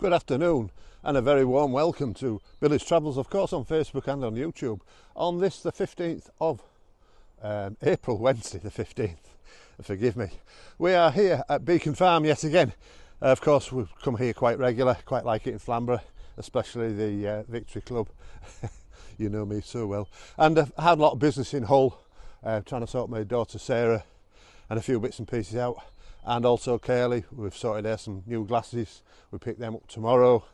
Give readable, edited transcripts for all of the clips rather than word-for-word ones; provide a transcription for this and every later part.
Good afternoon and a very warm welcome to Billy's Travels, of course, on Facebook and on YouTube. On this, the 15th of April, Wednesday the 15th, forgive me. We are here at Beacon Farm yet again. Of course, we've come here quite regular, quite like it in Flamborough, especially the Victory Club. You know me so well. And I've had a lot of business in Hull, trying to sort my daughter Sarah and a few bits and pieces out. And also Kaylee, we've sorted out some new glasses. We picked them up tomorrow,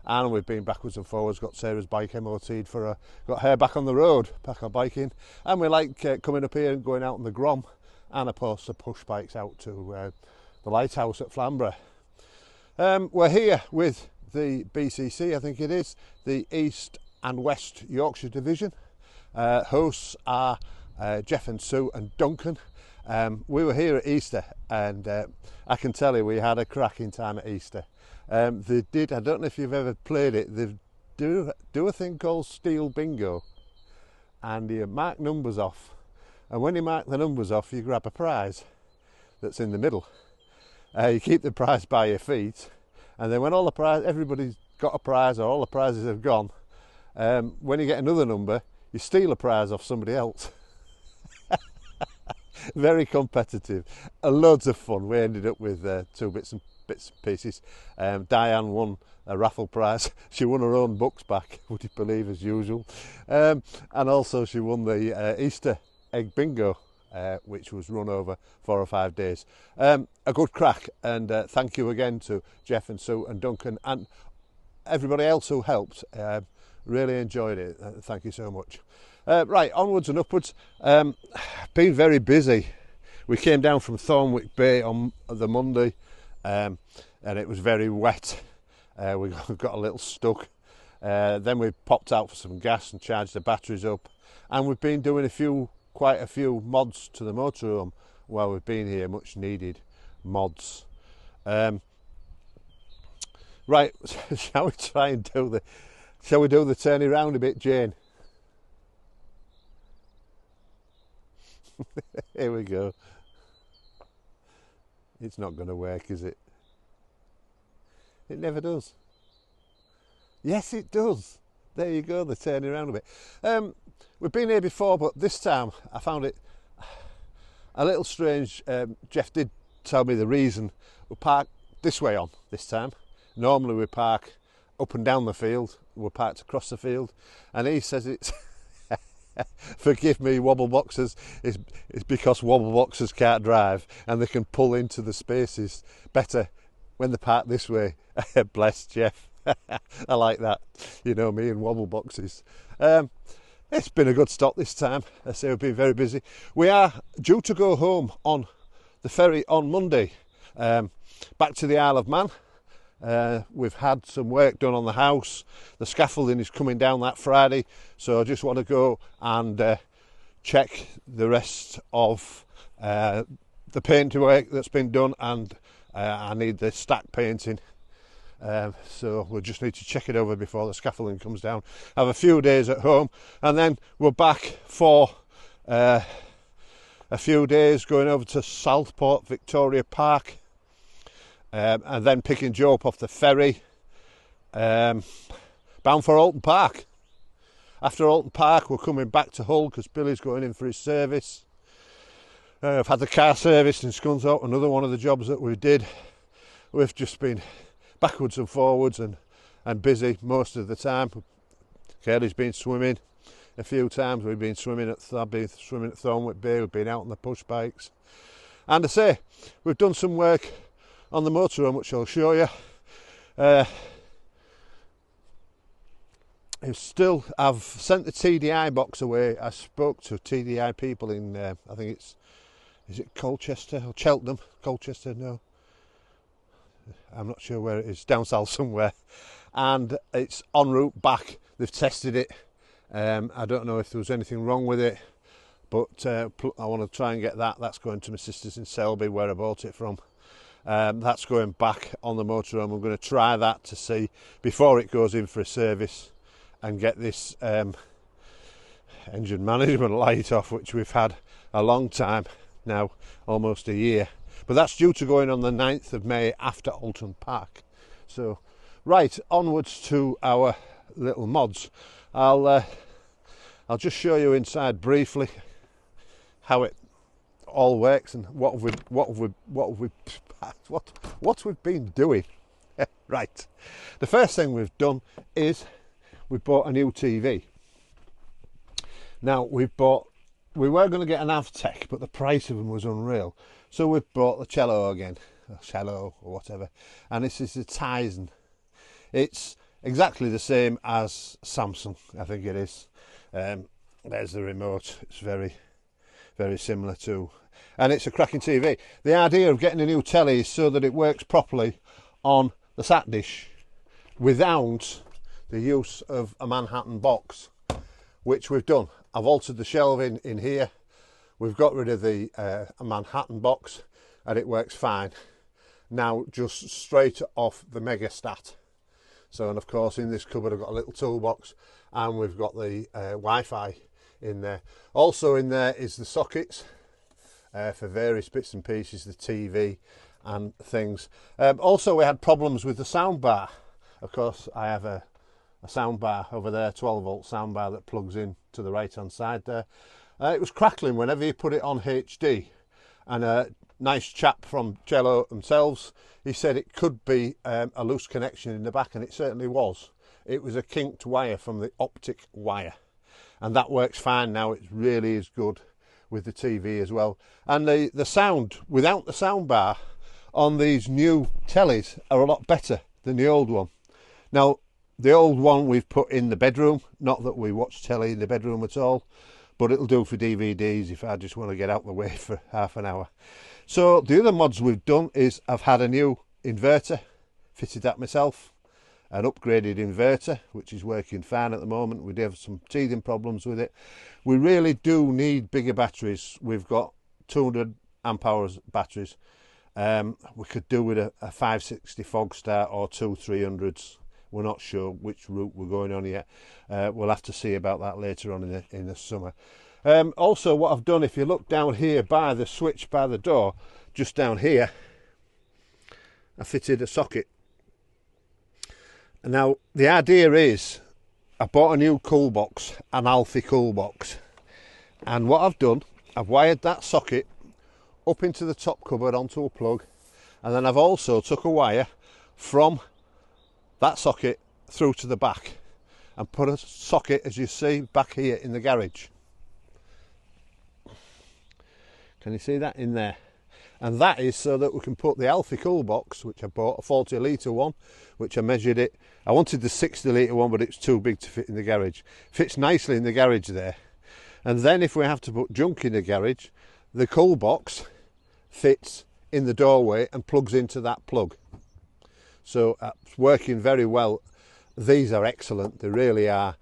and we've been backwards and forwards, got Sarah's bike MOT'd for got her back on the road, back on biking. And we like coming up here and going out on the Grom, and of course the push bikes out to the lighthouse at Flamborough. We're here with the BCC, I think it is, the East and West Yorkshire Division. Hosts are Jeff and Sue and Duncan. We were here at Easter, and I can tell you we had a cracking time at Easter. They did, I don't know if you've ever played it, they do a thing called Steel Bingo, and you mark numbers off, and when you mark the numbers off you grab a prize that's in the middle. You keep the prize by your feet, and then when everybody's got a prize or all the prizes have gone, when you get another number you steal a prize off somebody else. Very competitive, loads of fun. We ended up with two bits and pieces. Diane won a raffle prize. She won her own books back, would you believe, as usual. And also she won the Easter egg bingo, which was run over 4 or 5 days. A good crack, and thank you again to Jeff and Sue and Duncan and everybody else who helped. Really enjoyed it. Thank you so much. Right, onwards and upwards. Been very busy. We came down from Thornwick Bay on the Monday, and it was very wet. We got a little stuck. Then we popped out for some gas and charged the batteries up, and we've been doing quite a few mods to the motorhome while we've been here, much needed mods. Right, shall we try and do the turning round a bit, Jane? Here we go. It's not going to work, is it? It never does. Yes, it does. There you go, the turning around a bit. We've been here before, but this time I found it a little strange. Jeff did tell me the reason. We parked this way on this time. Normally we park up and down the field. We're parked across the field, and he says it's forgive me, wobble boxers, it's because wobble boxers can't drive and they can pull into the spaces better when they park this way. Bless Jeff. I like that. You know me and wobble boxes. It's been a good stop this time. I say we've been very busy. We are due to go home on the ferry on Monday, back to the Isle of Man. We've had some work done on the house. The scaffolding is coming down that Friday, so I just want to go and check the rest of the paint work that's been done, and I need the stack painting, so we'll just need to check it over before the scaffolding comes down. Have a few days at home, and then we're back for a few days going over to Southport Victoria Park, and then picking Joe up off the ferry, bound for Alton Park. After Alton Park we're coming back to Hull because Billy's going in for his service. I've had the car serviced in Scunthorpe, another one of the jobs that we did. We've just been backwards and forwards and busy most of the time. Kaylee's been swimming a few times. I've been swimming at Thornwick Bay. We've been out on the push bikes, and I say we've done some work on the motorhome, which I'll show you. I've sent the TDI box away. I spoke to TDI people in, I think is it Colchester or Cheltenham? Colchester, no. I'm not sure where it is, down south somewhere. And it's en route back. They've tested it. I don't know if there was anything wrong with it, but I want to try and get that. That's going to my sister's in Selby, where I bought it from. That's going back on the motorhome. I'm going to try that to see before it goes in for a service and get this engine management light off, which we've had a long time now, almost a year. But that's due to go in on the 9th of May after Alton Park. So Right, onwards to our little mods. I'll just show you inside briefly how it all works and what we've been doing. Right, the first thing we've done is we've bought a new TV. Now we were going to get an Avtech, but the price of them was unreal, so we've bought the Cello again, Cello or whatever, and this is the Tizen. It's exactly the same as Samsung, I think it is. There's the remote. It's very, very similar to, and it's a cracking TV. The idea of getting a new telly is so that it works properly on the sat dish without the use of a Manhattan box, which we've done. I've altered the shelving in here. We've got rid of the Manhattan box, and it works fine now, just straight off the Megastat. So, and of course in this cupboard I've got a little toolbox, and we've got the Wi-Fi in there. Also in there is the sockets for various bits and pieces, the TV and things. Also we had problems with the sound bar. Of course I have a sound bar over there, 12 volt sound bar that plugs in to the right hand side there. It was crackling whenever you put it on HD, and a nice chap from Cello themselves, he said it could be a loose connection in the back, and it certainly was. It was a kinked wire from the optic wire, and that works fine now. It really is good with the TV as well. And the sound without the sound bar on these new tellies are a lot better than the old one. Now the old one we've put in the bedroom, not that we watch telly in the bedroom at all, but it'll do for DVDs if I just want to get out of the way for half an hour. So the other mods we've done is I've had a new inverter, fitted that myself, an upgraded inverter which is working fine at the moment. We do have some teething problems with it. We really do need bigger batteries. We've got 200 amp hours batteries. We could do with a 560 Fogstar or two 300s. We're not sure which route we're going on yet. We'll have to see about that later on in the summer. Also what I've done, if you look down here by the switch by the door, just down here, I fitted a socket. And now the idea is I bought a new cool box, an Alfie cool box, and what I've done, I've wired that socket up into the top cupboard onto a plug, and then I've also took a wire from that socket through to the back and put a socket, as you see, back here in the garage. Can you see that in there? And that is so that we can put the Alfie cool box, which I bought, a 40 litre one, which I measured it. I wanted the 60 litre one, but it's too big to fit in the garage. Fits nicely in the garage there. And then if we have to put junk in the garage, the cool box fits in the doorway and plugs into that plug. So it's working very well. These are excellent, they really are.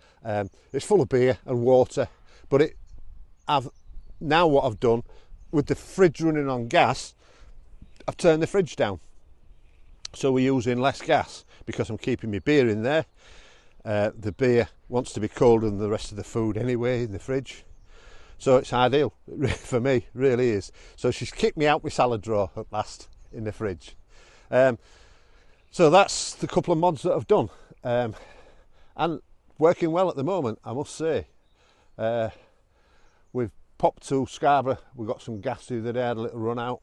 It's full of beer and water, but now what I've done, with the fridge running on gas, I've turned the fridge down. So we're using less gas because I'm keeping my beer in there. The beer wants to be colder than the rest of the food anyway in the fridge. So it's ideal for me, really is. So she's kicked me out my salad drawer at last in the fridge. So that's the couple of mods that I've done. And working well at the moment, I must say. We've popped to Scarborough, we got some gas the other day, had a little run out.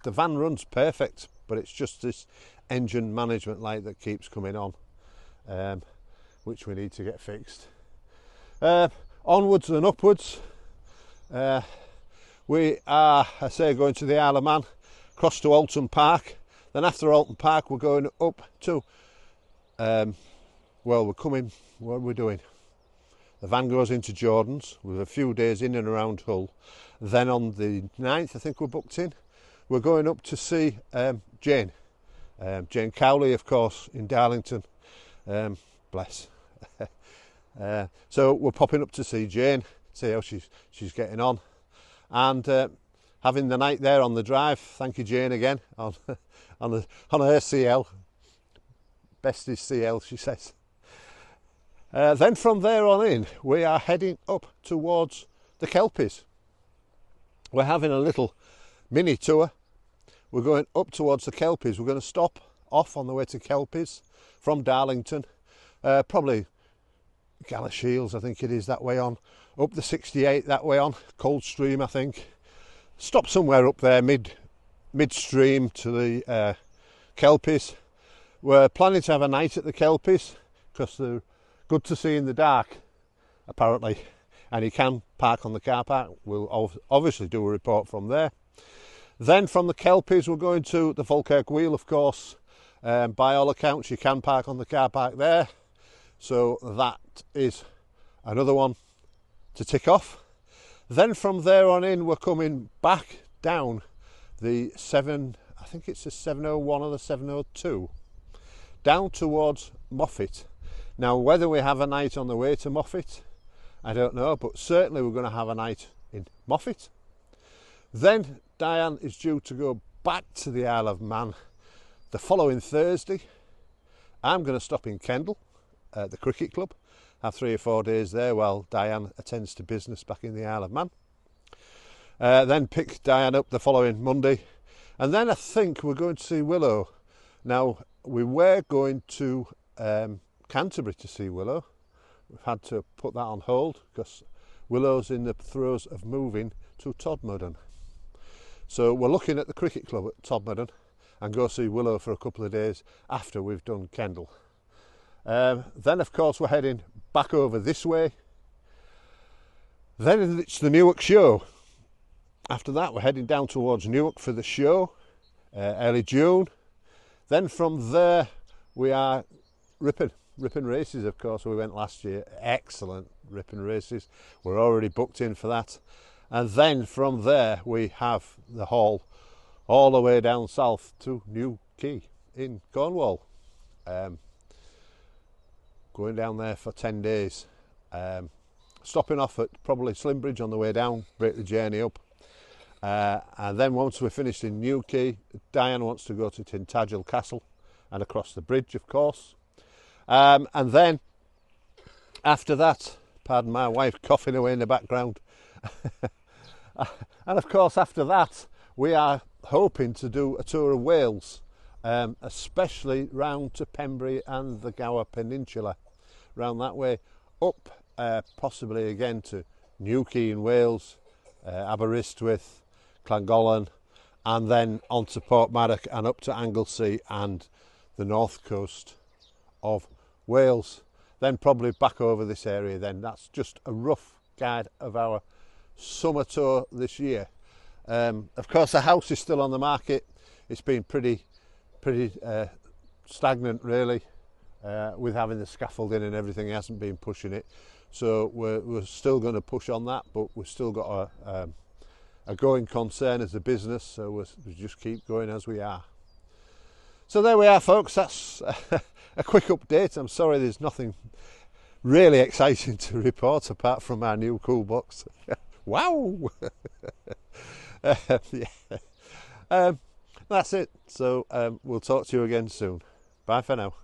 The van runs perfect, but it's just this engine management light that keeps coming on, which we need to get fixed. Onwards and upwards, we are, I say, going to the Isle of Man, across to Alton Park. Then after Alton Park we're going up to, well, we're coming, what are we doing? The van goes into Jordan's with a few days in and around Hull. Then on the 9th, I think we're booked in, we're going up to see Jane. Jane Cowley, of course, in Darlington. Bless. So we're popping up to see Jane, see how she's getting on. And having the night there on the drive. Thank you, Jane, again, on her CL. Best is CL, she says. Then from there on in, we are heading up towards the Kelpies. We're having a little mini tour. We're going up towards the Kelpies. We're going to stop off on the way to Kelpies from Darlington, probably Galashiels I think it is that way on, up the 68 that way on, Coldstream I think, stop somewhere up there midstream to the Kelpies. We're planning to have a night at the Kelpies because they're good to see in the dark apparently, and you can park on the car park. We'll obviously do a report from there. Then from the Kelpies we're going to the Falkirk Wheel, of course. By all accounts you can park on the car park there, so that is another one to tick off. Then from there on in we're coming back down the I think it's the 701 or the 702, down towards Moffat. Now whether we have a night on the way to Moffat I don't know, but certainly we're going to have a night in Moffat. Then Diane is due to go back to the Isle of Man the following Thursday. I'm going to stop in Kendal at the cricket club, have 3 or 4 days there while Diane attends to business back in the Isle of Man. Then pick Diane up the following Monday, and then I think we're going to see Willow. Now we were going to Canterbury to see Willow. We've had to put that on hold because Willow's in the throes of moving to Todmorden. So we're looking at the cricket club at Todmorden and go see Willow for a couple of days after we've done Kendal. Then of course we're heading back over this way. Then it's the Newark show. After that we're heading down towards Newark for the show, early June. Then from there we are Ripon races, of course. We went last year, excellent Ripon races. We're already booked in for that. And then from there we have the haul all the way down south to New Quay in Cornwall. Going down there for 10 days. Stopping off at probably Slimbridge on the way down, break the journey up. And then once we're finished in New Quay, Diane wants to go to Tintagel Castle and across the bridge, of course. And then after that, pardon my wife coughing away in the background, and of course after that we are hoping to do a tour of Wales, especially round to Pembrey and the Gower Peninsula, round that way, up possibly again to New Quay in Wales, Aberystwyth, Llangollen, and then on to Portmarnock and up to Anglesey and the north coast of Wales, then probably back over this area. Then that's just a rough guide of our summer tour this year. Of course the house is still on the market. It's been pretty stagnant really, with having the scaffolding and everything. It hasn't been pushing it, so we're still going to push on that, but we've still got a going concern as a business, so we just keep going as we are. So there we are, folks. That's a quick update. I'm sorry there's nothing really exciting to report apart from our new cool box. Wow! Yeah. That's it. So we'll talk to you again soon. Bye for now.